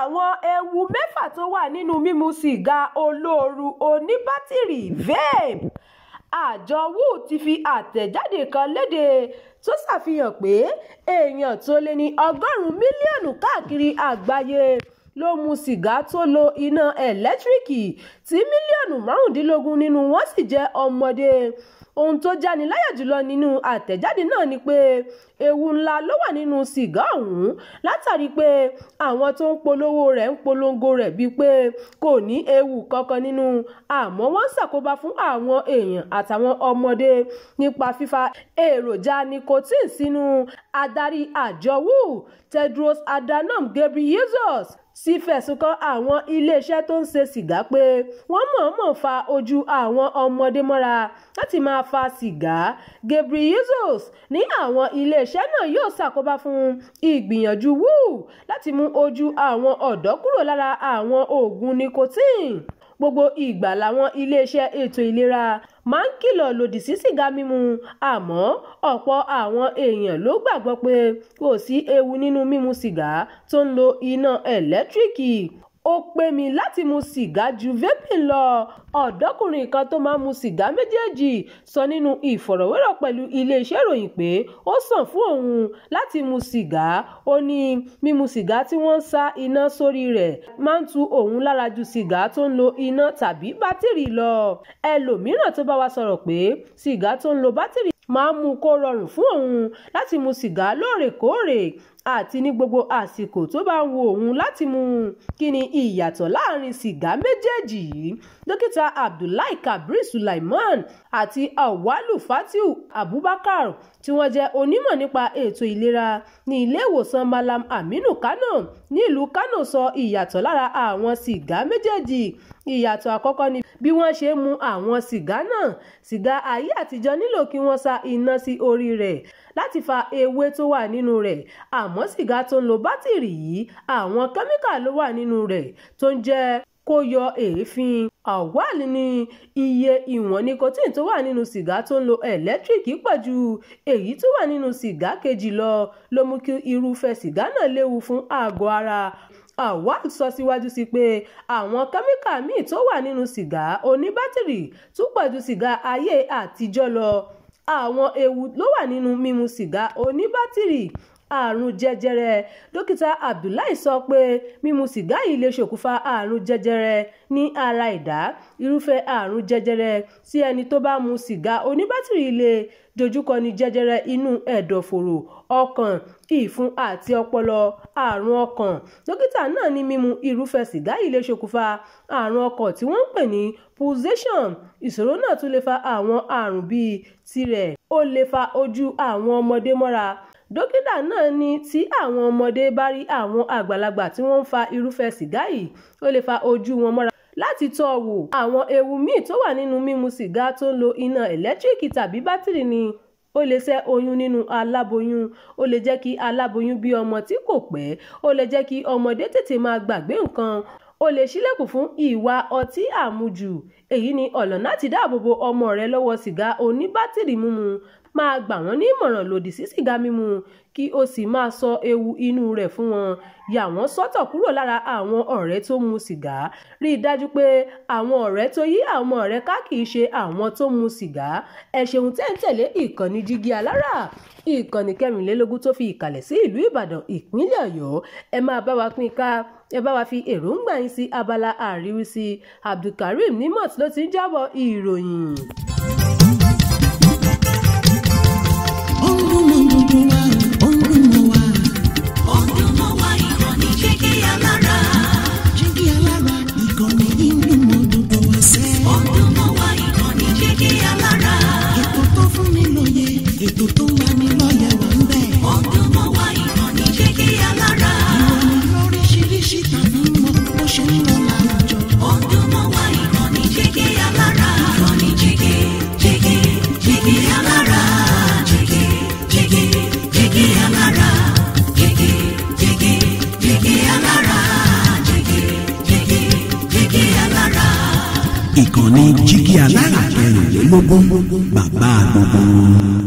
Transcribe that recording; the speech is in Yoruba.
àwọn ewu mẹ́fà tó wà nínú mímu sìgá olóoru oníbátìrì vape. Àjọ WHO ti fi àtẹ̀jáde kan léde tó ṣàfihàn pé èèyàn tó lé ní 100 mílíọ̀nù káàkiri àgbáyé ló mu sìgá tó lo iná ẹ̀lẹ́tíríkì tí mílíọ̀nù 15 nínú wọn sì jẹ́ ọmọdé. Ohun tó jáni láyà jùlọ nínú àtẹ̀jáde náà ni pé ewu ńlá ló wà nínú sìgá ọ̀hún látàrí pé àwọn tó ń polówó rẹ̀ ń polongo rẹ̀ bíi pé kò ní ewu kankan nínú, àmọ́ wọ́n ń ṣàkóbá fún àwọn èèyàn àtàwọn ọmọdé nípa fífa èròjà nicotine sínú. Adarí àjọ WHO Tedros Adhanom Ghebreyesus sì fẹ̀sùn kan àwọn iléeṣẹ́ tó ń ṣe sìgá pé wọ́n mọ̀ọ́mọ̀ fa ojú àwọn ọmọdé mọ́ra láti máa fa sìgá. Ghebreyesus ní àwọn iléeṣẹ́ náà yóò ṣàkóbá fún ìgbìyànjú WHO láti mú ojú àwọn ọ̀dọ́ kúrò lára àwọn oògùn nicotine. Gbogbo ìgbà làwọn iléeṣẹ́ ètò ìlera máa ń kìlọ̀ lòdì sí sìgá mímu, àmọ́ ọ̀pọ̀ àwọn èèyàn ló gbàgbọ́ pé kò sí ewu nínú mímu sìgá tó ń lo iná ẹ̀lẹ́tíríkì. Ó pè mí láti mu sìgá ju vaping lọ. Ọ̀dọ́kùnrin kan tó máa ń mu sìgá méjèèjì sọ nínú ìfọ̀rọ̀wérọ̀ pẹ̀lú iléeṣẹ́ ìròyìn pé ó sàn fún òun láti mu sìgá. Ó ní mímu sìgá tí wọ́n ń sá iná sórí rẹ̀ máa ń tu òun lára ju sìgá tó ń lo iná tàbí bátìrì lọ. Ẹlòmíràn tó bá wa sọ̀rọ̀ pé sìgá tó ń lo bátìrì máa ń mú kó rọrùn fún òun láti mu sìgá lóòrèkóòrè àti ní gbogbo àsìkò tó bá ń wo òun láti mu. Kí ni ìyàtọ̀ láàrin sìgá méjèèjì yìí? Dókítà Abdullahi Kabir Sulaiman àti Awalu Fatiu Abubakar tí wọ́n jẹ́ onímọ̀ nípa ètò ìlera ní ilé ìwòsàn Malam Aminu Kano ní ìlú Kano sọ ìyàtọ̀ lára àwọn sìgá méjèèjì. Ìyàtọ̀ àkọ́kọ́ ni bí wọ́n ṣe ń mu àwọn sìgá náà. Sìgá ayé àtijọ́ nílò kí wọ́n sa iná sí orí rẹ̀ láti fa ewé tó wà nínú rẹ̀, àmọ́ sìgá tó ń lo bátìrì yìí àwọn kẹ́míkà ló wà nínú rẹ̀ tó ń jẹ́ kó yọ èéfín. Awal ní iye ìwọ̀n nicotine tó wà nínú sìgá tó ń lo ẹ̀lẹ́tíríkì pọ̀ ju èyí tó wà nínú sìgá kejì ló mú kí irúfẹ́ sìgá náà léwu fún àgọ́ ara. Awal sọ síwájú sí pé àwọn kẹ́míkà míì tó wà nínú sìgá oníbátìrì tún pọ̀ ju sìgá ayé àtijọ́ lọ. Àwọn ewu ló wà nínú mímu sìgá oníbátìrì. Àrùn jẹjẹrẹ. Dókítà Abdullahi sọ pé mímu sìgá yìí lè ṣokùnfà àrùn jẹjẹrẹ ní ara ẹ̀dá. Irúfẹ́ àrùn jẹjẹrẹ tí ẹni tó bá mu sìgá oníbátìrì lè dojúkọ ní jẹjẹrẹ inú ẹ̀dọ̀fóró, ọkàn, ìfun àti ọpọlọ. Àrùn ọkàn. Dókítà náà ní mímu irúfẹ́ sìgá yìí lè ṣokùnfà àrùn ọkàn tí wọ́n ń pè ní pulsation. Ìṣòro náà tún lè fa àwọn àrùn bíi tirẹ̀. Ó lè fa ojú àwọn ọmọdé mọ́ra. Dókítà náà ní tí àwọn ọmọdé bá rí àwọn àgbàlagbà tí wọ́n ń fa irúfẹ́ sìgá yìí, ó lè fa ojú wọn mọ́ra láti tọ́ ọ wò. Àwọn ewu míì tó wà nínú mímu sìgá tó ń lo iná ẹ̀lẹ́tíríkì tàbí bátìrì ni ó lè ṣẹ́ oyún nínú aláboyún, ó lè jẹ́ kí aláboyún bí ọmọ tí kò pẹ́, ó lè jẹ́ kí ọmọdé tètè máa gbàgbé nǹkan, ó lè ṣílẹ̀kùn fún ìwà ọtí àmujù. Èyí ni ọ̀nà láti dáàbòbo ọmọ rẹ lọ́wọ́ sìgá oníbátìrì mímu. Máa gbà wọ́n ní ìmọ̀ràn lòdì sí sìgá mímu kí o sì máa sọ ewu inú rẹ̀ fún wọn. Yà wọ́n sọ́tọ̀ kúrò lára àwọn ọ̀rẹ́ tó mu sìgá. Rí i dájú pé àwọn ọ̀rẹ́ tó yí àwọn ọ̀rẹ́ ká kìí ṣe àwọn tó mu sìgá. Ẹ ṣeun tẹ́ ń tẹ̀lé ìkànnì Jígí Alára, ìkànnì 24 tó fi ìkàlẹ̀ sí ìlú Ìbàdàn, ìpínlẹ̀ Ọ̀yọ́. Ẹ máa bá wa pín ká, ẹ bá wa fi èròǹgbà yín sí abala àríwísí. Abdulkareem Nimot ló ti ń jábọ̀ ìròyìn. Ètò tó ń lani lọ́yẹ̀ wà ń bẹ̀. Ọdún mọ́ wá ìkànnì Jígí Alára. Ìròyìn lóríṣiríṣi tàbí mọ bó ṣe ń lọ láwùjọ. Ọdún mọ́ wá ìkànnì Jígí Alára. Ìkànnì Jígí Alára. Jígí Alára. Jígí Alára. Jígí Alára. Ìkànnì Jígí Alára 24, bàbá gbogbo.